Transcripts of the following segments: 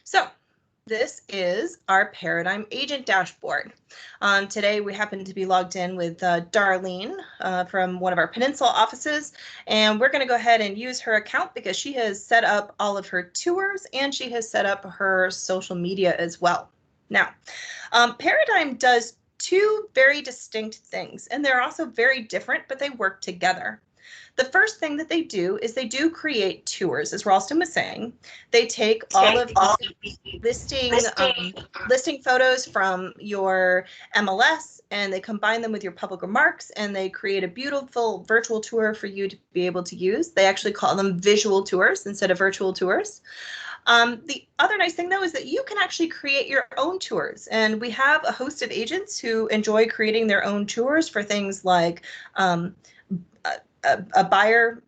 So this is our Paradym agent dashboard. Today we happen to be logged in with Darlene from one of our Peninsula offices, and we're going to go ahead and use her account because she has set up all of her tours and she has set up her social media as well. Now, Paradym does two very distinct things, and they're also very different, but they work together. The first thing that they do is they do create tours, as Ralston was saying. They take all of the listing photos from your MLS and they combine them with your public remarks and they create a beautiful virtual tour for you to be able to use. They actually call them visual tours instead of virtual tours. The other nice thing, though, is that you can actually create your own tours. And we have a host of agents who enjoy creating their own tours for things like a buyer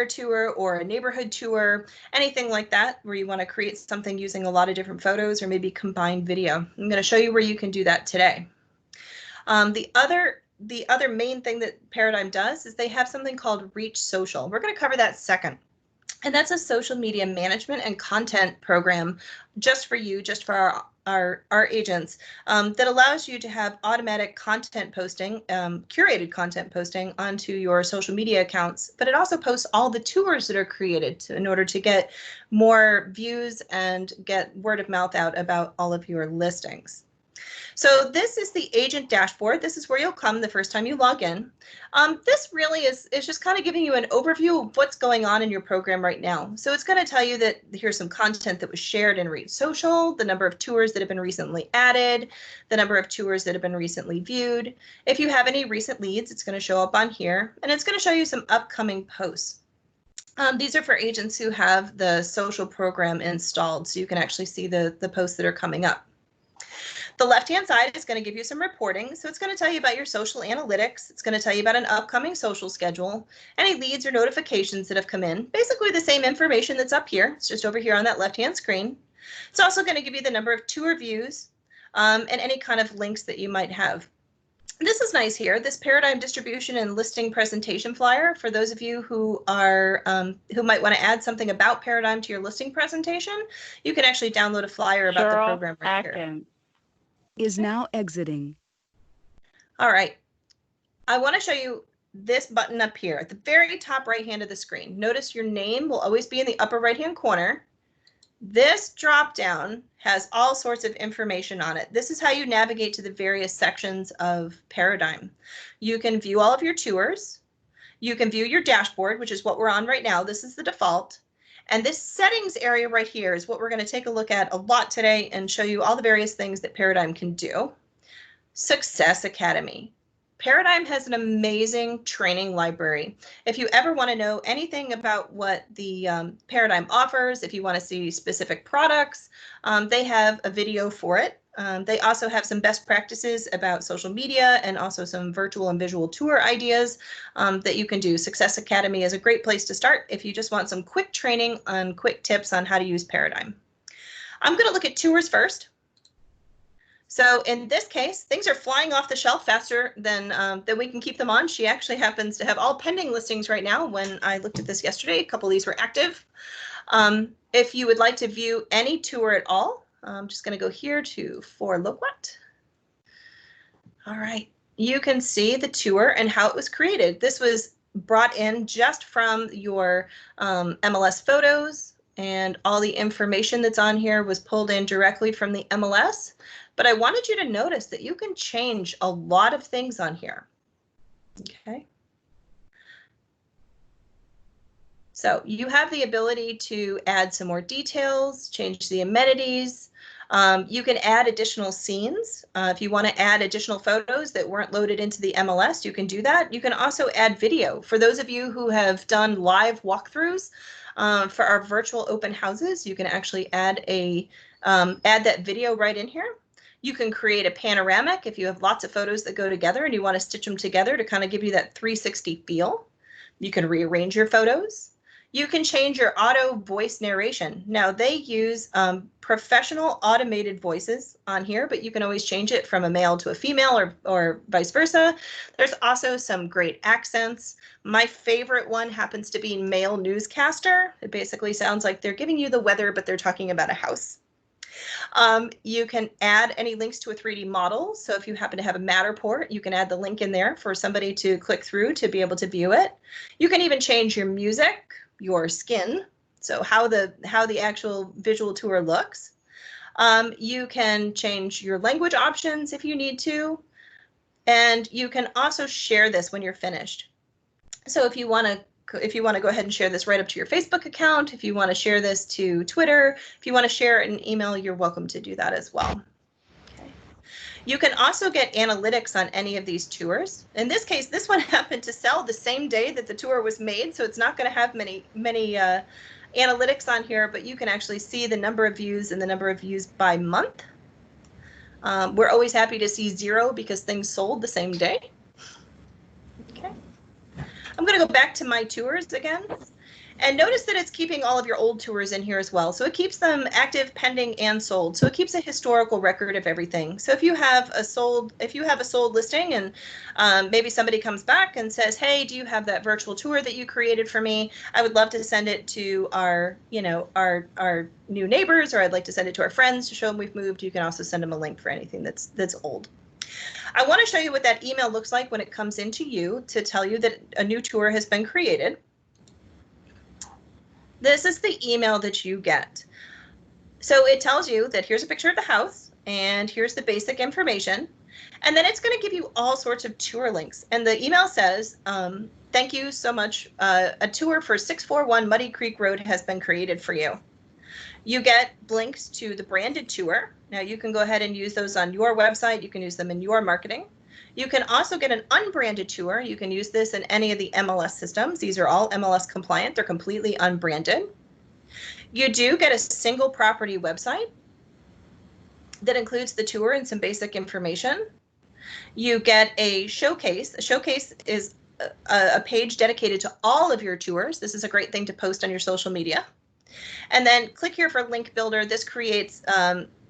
tour or a neighborhood tour, anything like that, where you want to create something using a lot of different photos or maybe combined video. I'm going to show you where you can do that today. The other main thing that Paradym does is they have something called Reach Social. We're going to cover that second. And that's a social media management and content program just for you, just for our agents, that allows you to have automatic content posting, curated content posting onto your social media accounts, but it also posts all the tours that are created in order to get more views and get word of mouth out about all of your listings. So this is the agent dashboard. This is where you'll come the first time you log in. This really is just kind of giving you an overview of what's going on in your program right now. So it's going to tell you that here's some content that was shared in Reach Social, the number of tours that have been recently added, the number of tours that have been recently viewed. If you have any recent leads, it's going to show up on here, and it's going to show you some upcoming posts. These are for agents who have the social program installed, so you can actually see the posts that are coming up. The left-hand side is going to give you some reporting. So it's going to tell you about your social analytics. It's going to tell you about an upcoming social schedule, any leads or notifications that have come in, basically the same information that's up here. It's just over here on that left-hand screen. It's also going to give you the number of tour views and any kind of links that you might have. This is nice here, this Paradym distribution and listing presentation flyer. For those of you who are who might want to add something about Paradym to your listing presentation, you can actually download a flyer about the program right here. Is now exiting. All right. I want to show you this button up here at the very top right hand of the screen. Notice your name will always be in the upper right hand corner. This drop down has all sorts of information on it. This is how you navigate to the various sections of Paradym. You can view all of your tours. You can view your dashboard, which is what we're on right now. This is the default. And this settings area right here is what we're going to take a look at a lot today and show you all the various things that Paradym can do. Success Academy. Paradym has an amazing training library. If you ever want to know anything about what the Paradym offers, if you want to see specific products, they have a video for it. They also have some best practices about social media and also some virtual and visual tour ideas that you can do. Success Academy is a great place to start if you just want some quick training and quick tips on how to use Paradym. I'm going to look at tours first. So in this case, things are flying off the shelf faster than we can keep them on. She actually happens to have all pending listings right now. When I looked at this yesterday, a couple of these were active. If you would like to view any tour at all, I'm just going to go here to For Look What. All right, you can see the tour and how it was created. This was brought in just from your MLS photos, and all the information that's on here was pulled in directly from the MLS. But I wanted you to notice that you can change a lot of things on here. Okay. So you have the ability to add some more details, change the amenities. You can add additional scenes. If you want to add additional photos that weren't loaded into the MLS, you can do that. You can also add video. For those of you who have done live walkthroughs for our virtual open houses, you can actually add that video right in here. You can create a panoramic if you have lots of photos that go together and you want to stitch them together to kind of give you that 360 feel. You can rearrange your photos. You can change your auto voice narration. Now they use professional automated voices on here, but you can always change it from a male to a female or vice versa. There's also some great accents. My favorite one happens to be male newscaster. It basically sounds like they're giving you the weather, but they're talking about a house. You can add any links to a 3D model. So if you happen to have a Matterport, you can add the link in there for somebody to click through to be able to view it. You can even change your music, your skin, so how the actual visual tour looks. You can change your language options if you need to, and you can also share this when you're finished. So if you want to go ahead and share this right up to your Facebook account, if you want to share this to Twitter, if you want to share it in email, you're welcome to do that as well. Okay. You can also get analytics on any of these tours. In this case, this one happened to sell the same day that the tour was made, so it's not going to have many analytics on here, but you can actually see the number of views and the number of views by month. We're always happy to see 0 because things sold the same day. Okay. I'm going to go back to my tours again. And notice that it's keeping all of your old tours in here as well. So it keeps them active, pending, and sold. So it keeps a historical record of everything. So if you have a sold listing and maybe somebody comes back and says, hey, do you have that virtual tour that you created for me? I would love to send it to our new neighbors, or I'd like to send it to our friends to show them we've moved. You can also send them a link for anything that's old. I want to show you what that email looks like when it comes into you to tell you that a new tour has been created. This is the email that you get. So it tells you that here's a picture of the house and here's the basic information. And then it's going to give you all sorts of tour links. And the email says, thank you so much. A tour for 641 Muddy Creek Road has been created for you. You get links to the branded tour. Now you can go ahead and use those on your website. You can use them in your marketing. You can also get an unbranded tour. You can use this in any of the MLS systems. These are all MLS compliant. They're completely unbranded. You do get a single property website that includes the tour and some basic information. You get a showcase. A showcase is a page dedicated to all of your tours. This is a great thing to post on your social media. And then click here for link builder. This creates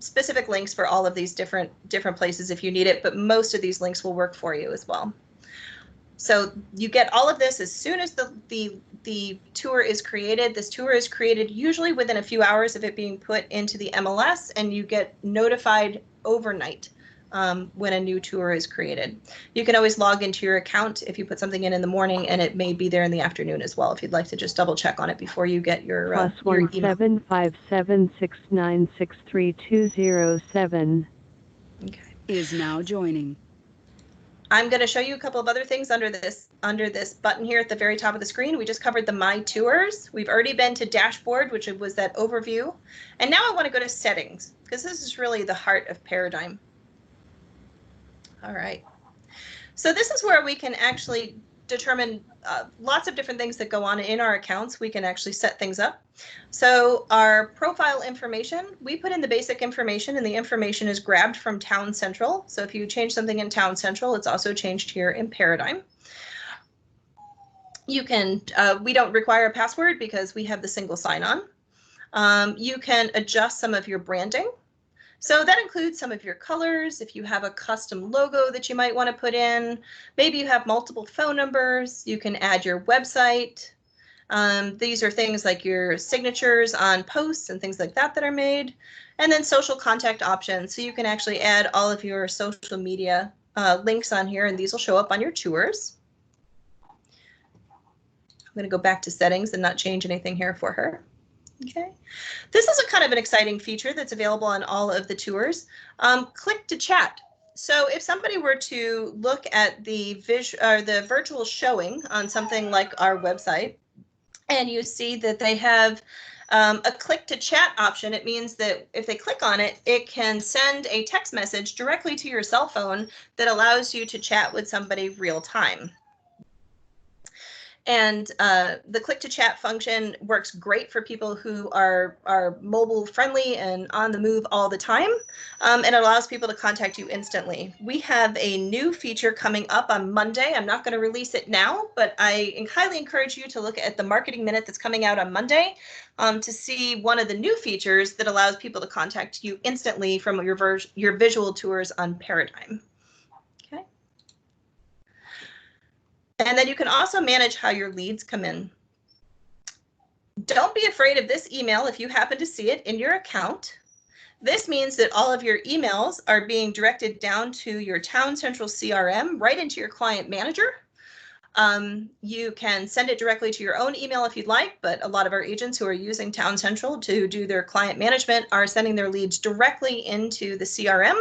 specific links for all of these different places if you need it, but most of these links will work for you as well. So you get all of this as soon as the tour is created. This tour is created usually within a few hours of it being put into the MLS, and you get notified overnight when a new tour is created. You can always log into your account if you put something in the morning, and it may be there in the afternoon as well if you'd like to just double check on it before you get your +1 757 Okay. Is now joining. I'm going to show you a couple of other things under this button here at the very top of the screen. We just covered the My Tours. We've already been to Dashboard, which was that overview. And now I want to go to Settings, because this is really the heart of Paradym. All right. So this is where we can actually determine lots of different things that go on in our accounts. We can actually set things up. So our profile information, we put in the basic information, and the information is grabbed from Towne Central. So if you change something in Towne Central, it's also changed here in Paradym. You can, we don't require a password because we have the single sign-on. You can adjust some of your branding. So that includes some of your colors. If you have a custom logo that you might want to put in, maybe you have multiple phone numbers, you can add your website. These are things like your signatures on posts and things like that that are made. And then social contact options. So you can actually add all of your social media links on here, and these will show up on your tours. I'm going to go back to settings and not change anything here for her. Okay, this is a kind of an exciting feature that's available on all of the tours. Click to chat. So if somebody were to look at the virtual showing on something like our website, and you see that they have a click to chat option, it means that if they click on it, it can send a text message directly to your cell phone that allows you to chat with somebody real time. And the click to chat function works great for people who are mobile friendly and on the move all the time. And it allows people to contact you instantly. We have a new feature coming up on Monday. I'm not going to release it now, but I highly encourage you to look at the Marketing Minute that's coming out on Monday to see one of the new features that allows people to contact you instantly from your visual tours on Paradym. Okay. And then you can also manage how your leads come in. Don't be afraid of this email if you happen to see it in your account. This means that all of your emails are being directed down to your Towne Central CRM, right into your client manager. You can send it directly to your own email if you'd like, but a lot of our agents who are using Towne Central to do their client management are sending their leads directly into the CRM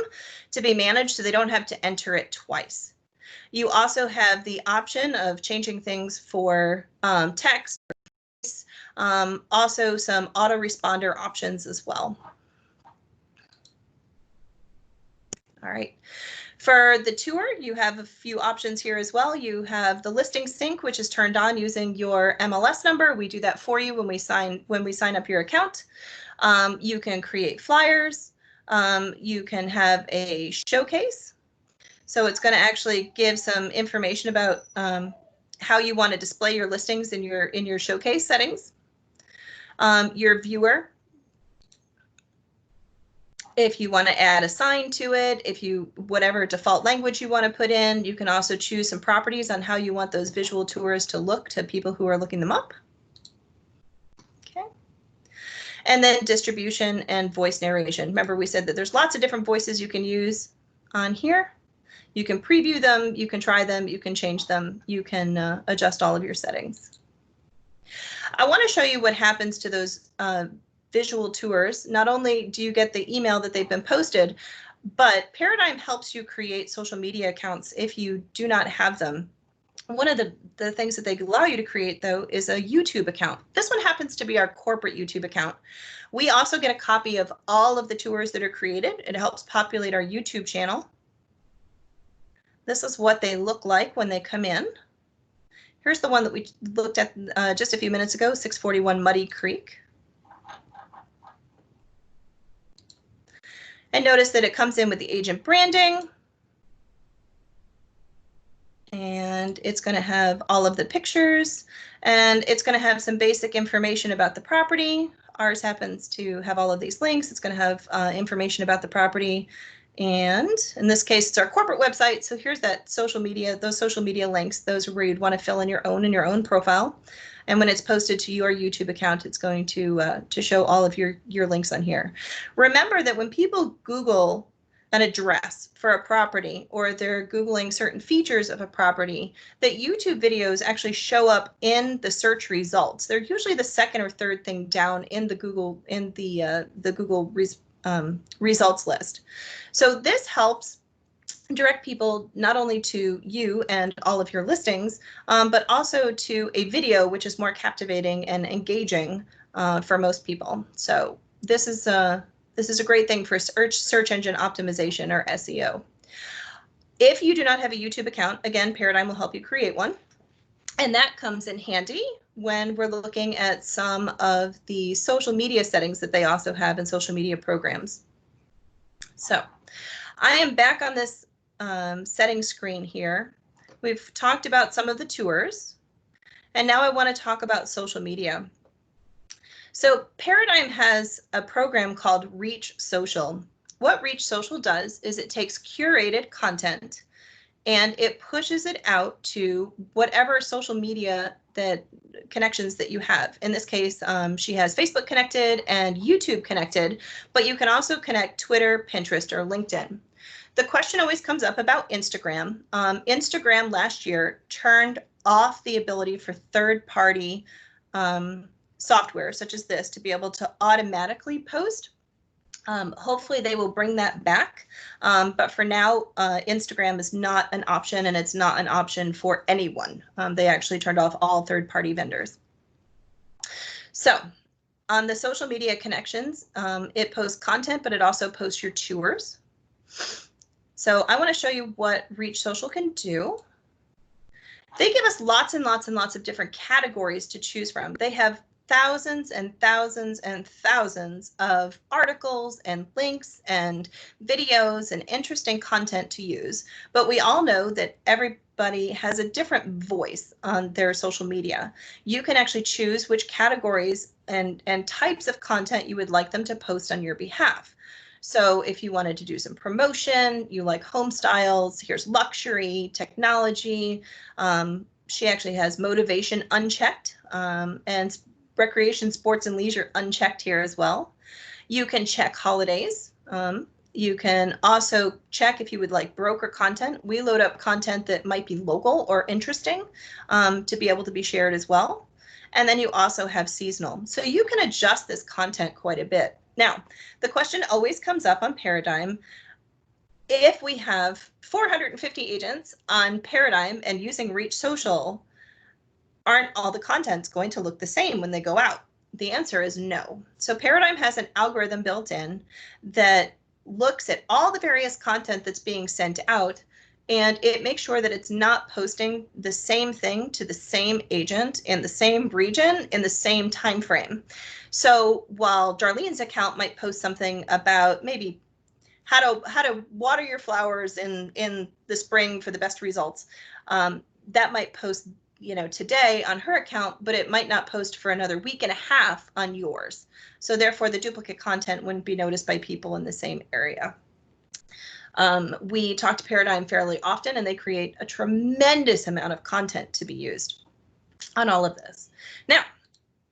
to be managed so they don't have to enter it twice. You also have the option of changing things for text, also some autoresponder options as well. All right. For the tour, you have a few options here as well. You have the listing sync, which is turned on using your MLS number. We do that for you when we sign up your account. You can create flyers. You can have a showcase. So it's going to actually give some information about how you want to display your listings in your showcase settings. Your viewer, if you want to add a sign to it, whatever default language you want to put in, you can also choose some properties on how you want those visual tours to look to people who are looking them up. Okay. And then distribution and voice narration. Remember, we said that there's lots of different voices you can use on here. You can preview them, you can try them, you can change them, you can adjust all of your settings. I want to show you what happens to those visual tours. Not only do you get the email that they've been posted, but Paradym helps you create social media accounts if you do not have them. One of the things that they allow you to create, though, is a YouTube account. This one happens to be our corporate YouTube account. We also get a copy of all of the tours that are created. It helps populate our YouTube channel. This is what they look like when they come in. Here's the one that we looked at just a few minutes ago, 641 Muddy Creek. And notice that it comes in with the agent branding. And it's going to have all of the pictures, and it's going to have some basic information about the property. Ours happens to have all of these links. It's going to have information about the property. And in this case, it's our corporate website. So here's that social media, those social media links. Those are where you'd want to fill in your own profile. And when it's posted to your YouTube account, it's going to show all of your links on here. Remember that when people Google an address for a property, or they're Googling certain features of a property, that YouTube videos actually show up in the search results. They're usually the second or third thing down in the Google results list. So this helps direct people not only to you and all of your listings, but also to a video, which is more captivating and engaging for most people. So this is a great thing for search engine optimization, or SEO. If you do not have a YouTube account, again, Paradym will help you create one. And that comes in handy when we're looking at some of the social media settings that they also have in social media programs. So I am back on this settings screen here. We've talked about some of the tours, and now I want to talk about social media. So Paradym has a program called Reach Social. What Reach Social does is it takes curated content and it pushes it out to whatever social media connections that you have. In this case, she has Facebook connected and YouTube connected, but you can also connect Twitter, Pinterest, or LinkedIn. The question always comes up about Instagram. Instagram last year turned off the ability for third-party software such as this to be able to automatically post. Hopefully they will bring that back, but for now, Instagram is not an option, and it's not an option for anyone. They actually turned off all third-party vendors. So on the social media connections, it posts content, but it also posts your tours. So I want to show you what Reach Social can do. They give us lots and lots and lots of different categories to choose from. They have thousands and thousands and thousands of articles and links and videos and interesting content to use. But we all know that everybody has a different voice on their social media. You can actually choose which categories and types of content you would like them to post on your behalf. So if you wanted to do some promotion, you like home styles, here's luxury, technology. She actually has motivation unchecked, and recreation, sports, and leisure unchecked here as well. You can check holidays. You can also check if you would like broker content. We load up content that might be local or interesting to be able to be shared as well. And then you also have seasonal. So you can adjust this content quite a bit. Now, the question always comes up on Paradym. If we have 450 agents on Paradym and using Reach Social, aren't all the contents going to look the same when they go out? The answer is no. So Paradym has an algorithm built in that looks at all the various content that's being sent out, and it makes sure that it's not posting the same thing to the same agent in the same region in the same time frame. So while Darlene's account might post something about maybe how to water your flowers in the spring for the best results, that might post today on her account, but it might not post for another week and a half on yours. So therefore, the duplicate content wouldn't be noticed by people in the same area. We talk to Paradym fairly often, and they create a tremendous amount of content to be used on all of this. Now,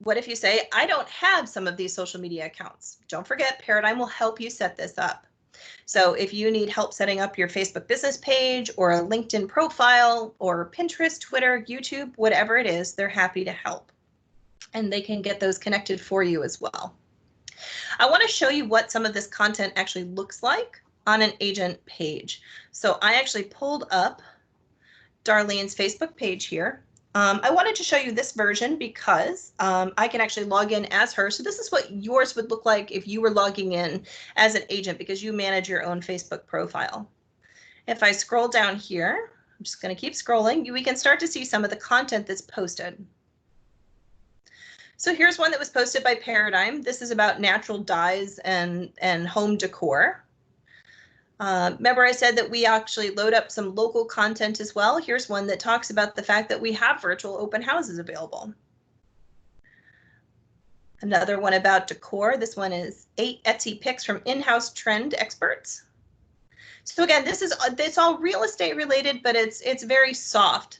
what if you say, I don't have some of these social media accounts? Don't forget, Paradym will help you set this up. So if you need help setting up your Facebook business page or a LinkedIn profile or Pinterest, Twitter, YouTube, whatever it is, they're happy to help. And they can get those connected for you as well. I want to show you what some of this content actually looks like on an agent page. So I actually pulled up Darlene's Facebook page here. I wanted to show you this version because I can actually log in as her. So this is what yours would look like if you were logging in as an agent, because you manage your own Facebook profile. If I scroll down here, I'm just going to keep scrolling, we can start to see some of the content that's posted. So here's one that was posted by Paradym. This is about natural dyes and home decor. Remember I said that we actually load up some local content as well. Here's one that talks about the fact that we have virtual open houses available. Another one about decor. This one is 8 Etsy picks from in-house trend experts. So again, it's all real estate related, but it's very soft.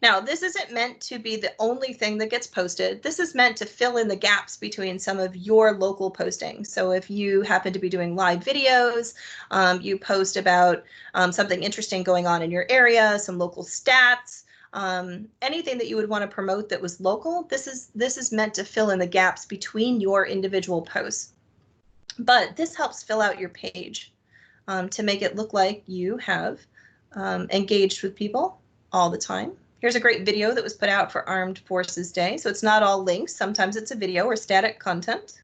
Now, this isn't meant to be the only thing that gets posted. This is meant to fill in the gaps between some of your local postings. So if you happen to be doing live videos, you post about something interesting going on in your area, some local stats, anything that you would want to promote that was local, this is meant to fill in the gaps between your individual posts. But this helps fill out your page to make it look like you have engaged with people all the time. Here's a great video that was put out for Armed Forces Day. So it's not all links. Sometimes it's a video or static content.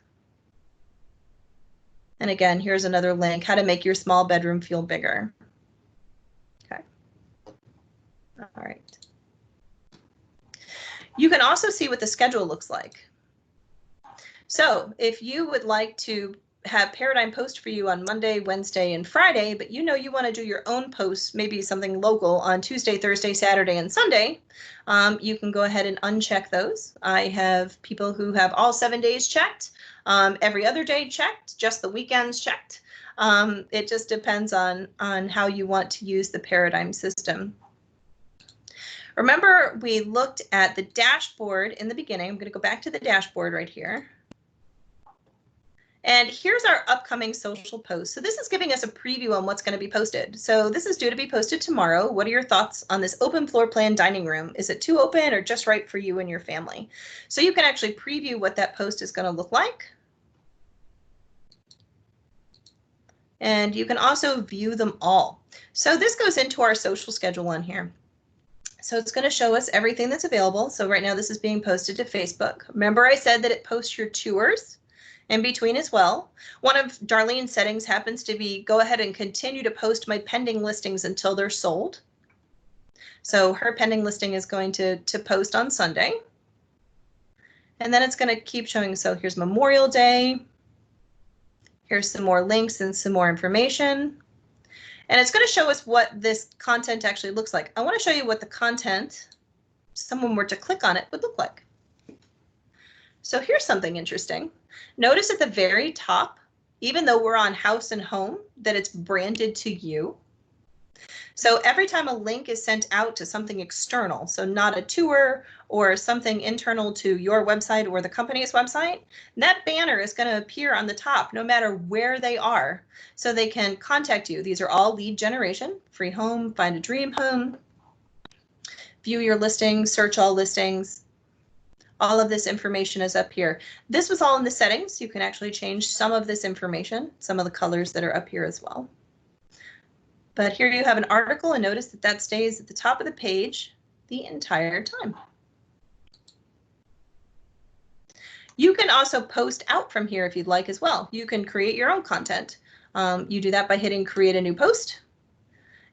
And again, here's another link, how to make your small bedroom feel bigger. Okay. All right. You can also see what the schedule looks like. So if you would like to have Paradym post for you on Monday, Wednesday, and Friday, but you want to do your own posts, maybe something local on Tuesday, Thursday, Saturday, and Sunday, you can go ahead and uncheck those. I have people who have all 7 days checked, every other day checked, just the weekends checked. It just depends on how you want to use the Paradym system. Remember, we looked at the dashboard in the beginning. I'm going to go back to the dashboard right here. And here's our upcoming social post. So this is giving us a preview on what's going to be posted. So this is due to be posted tomorrow. What are your thoughts on this open floor plan dining room? Is it too open or just right for you and your family? So you can actually preview what that post is going to look like. And you can also view them all. So this goes into our social schedule on here. So it's going to show us everything that's available. So right now this is being posted to Facebook. Remember I said that it posts your tours in between as well. One of Darlene's settings happens to be go ahead and continue to post my pending listings until they're sold. So her pending listing is going to post on Sunday. And then it's going to keep showing. So here's Memorial Day. Here's some more links and some more information. And it's going to show us what this content actually looks like. I want to show you what the content, if someone were to click on it, would look like. So here's something interesting. Notice at the very top, even though we're on house and home, that it's branded to you. So every time a link is sent out to something external, so not a tour or something internal to your website or the company's website, that banner is going to appear on the top no matter where they are. So they can contact you. These are all lead generation, free home, find a dream home, view your listings, search all listings. All of this information is up here. This was all in the settings. You can actually change some of this information, some of the colors that are up here as well. But here you have an article, and notice that that stays at the top of the page the entire time. You can also post out from here if you'd like as well. You can create your own content. You do that by hitting create a new post,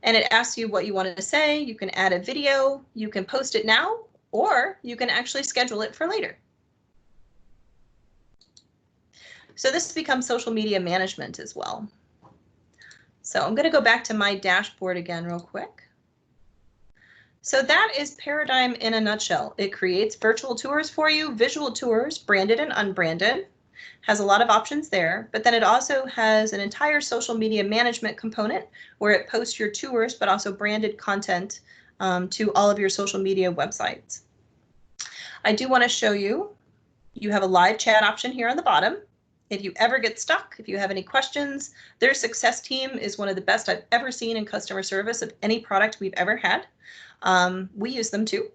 and it asks you what you want to say. You can add a video, you can post it now, or you can actually schedule it for later. So this becomes social media management as well. So I'm going to go back to my dashboard again real quick. So that is Paradym in a nutshell. It creates virtual tours for you, visual tours, branded and unbranded, has a lot of options there, but then it also has an entire social media management component where it posts your tours, but also branded content to all of your social media websites. I do want to show you, you have a live chat option here on the bottom. If you ever get stuck, if you have any questions, their success team is one of the best I've ever seen in customer service of any product we've ever had. We use them too.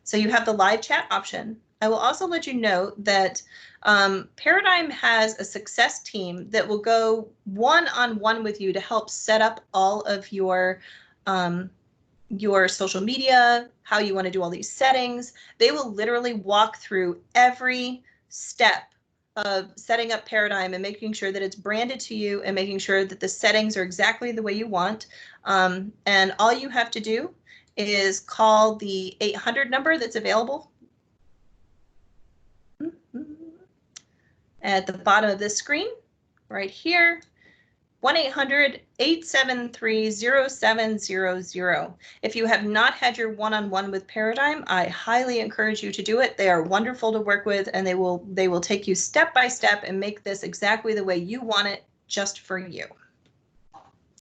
So you have the live chat option. I will also let you know that Paradym has a success team that will go one-on-one with you to help set up all of your social media, how you want to do all these settings. They will literally walk through every step of setting up Paradym and making sure that it's branded to you and making sure that the settings are exactly the way you want. And all you have to do is call the 800 number that's available at the bottom of this screen right here, 1-800-873-0700. If you have not had your one-on-one with Paradym, I highly encourage you to do it. They are wonderful to work with, and they will take you step by step and make this exactly the way you want it, just for you.